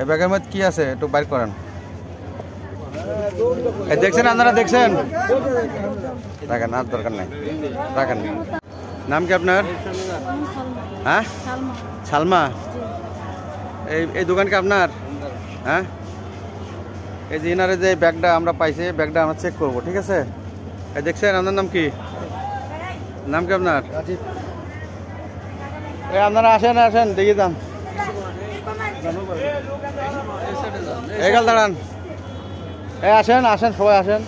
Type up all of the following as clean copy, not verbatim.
এই ব্যাগের মধ্যে কি আছে একটু বাইর করেন। দেখছেন আপনারা, দেখছেন? রাখেন, আর দরকার নাই, রাখেন। নাম কি আপনার? হ্যাঁ, সালমা। এই দোকান কি আপনার? হ্যাঁ, এই যে ইনারে যে ব্যাগটা আমরা পাইছি, ব্যাগটা আমরা চেক করবো, ঠিক আছে? এই দেখছেন, আপনার নাম কি? নাম কি আপনার? এই আপনারা আসেন, আসেন, দেখি যান। এগাল দাঁড়ান, এই আসেন, আসেন, সবাই আসেন।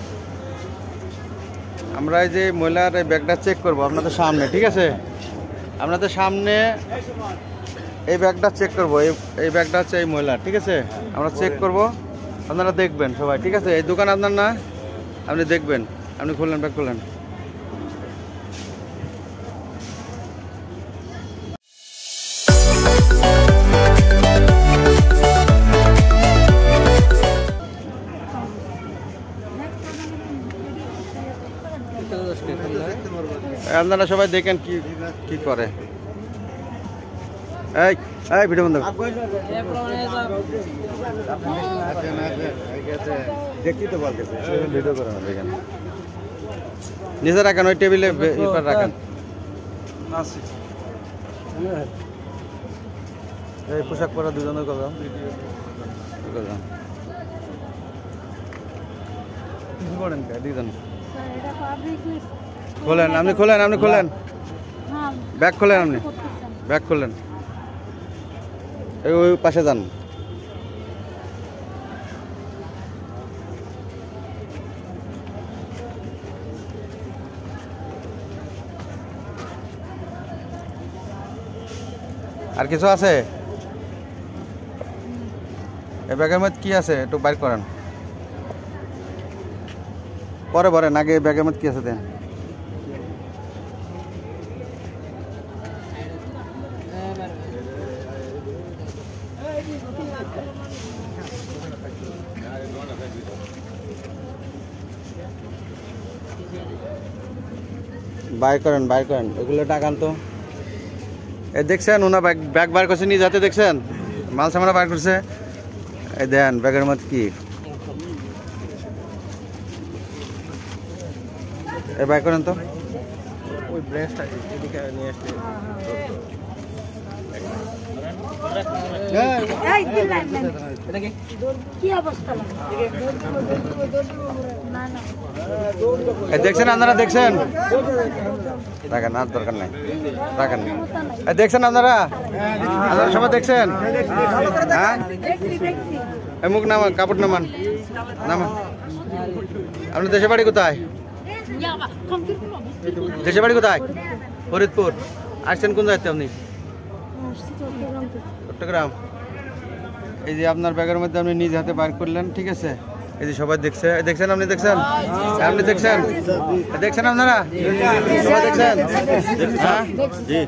আমরা এই যে মহিলার এই ব্যাগটা চেক করবো আপনাদের সামনে, ঠিক আছে? আপনাদের সামনে এই ব্যাগটা চেক করবো। এই ব্যাগটা হচ্ছে এই মহিলার, ঠিক আছে? আমরা চেক করব, আপনারা দেখবেন সবাই, ঠিক আছে? এই দোকান আপনার না, আপনি দেখবেন। আপনি খুললেন, ব্যাগ খুললেন। আপনারা সবাই দেখেন কি কি করে। এই এই ভিডিও বন্ধ দেখি তো বলতেছে, ভিডিও করে না, দেখেন। নিচে রাখেন, ওই টেবিলে রাখেন। এই পোশাক পরা দুজনের কথা করেন, দুজন খোলেন, আপনি খোলেন, আপনি খোলেন, ব্যাগ খোলেন, আপনি ব্যাগ খোলেন। ওই পাশে যান। আর কিছু আছে? এই ব্যাগের মধ্যে কি আছে একটু বাইর করেন। পরে ভরেন, আগে ব্যাগের মধ্যে কি আছে দেন। বাইর করেন, বাইর করেন, ওগুলো টাকান তো। এই দেখছেন ওনা ব্যাগ বার করছে নিয়ে যাতে, দেখছেন মাল সামানা বার করছে। এই দেন ব্যাগের মধ্যে কি, এই বাইর করেন তো। ওই ব্রেসটা এদিকে নিয়ে আসলে দেখছেন আপনারা, দেখছেন? রাখেন, আর দরকার নাই, রাখেন। দেখছেন আপনারা, আপনারা সবাই দেখছেন? হ্যাঁ, এই মুখ নামান, কাপড় নামান, নামান। আপনার দেশের বাড়ি কোথায়? দেশের বাড়ি কোথায়? ফরিদপুর। আসছেন কোন জায়গাতে আপনি? চট্টগ্রাম। এই যে আপনার ব্যাগের মধ্যে আপনি নিজ হাতে বার করলেন, ঠিক আছে? এই যে সবাই দেখছে, দেখছেন? আপনি দেখছেন? আপনি দেখছেন? দেখছেন আপনারা সবাই দেখছেন? হ্যাঁ, জি।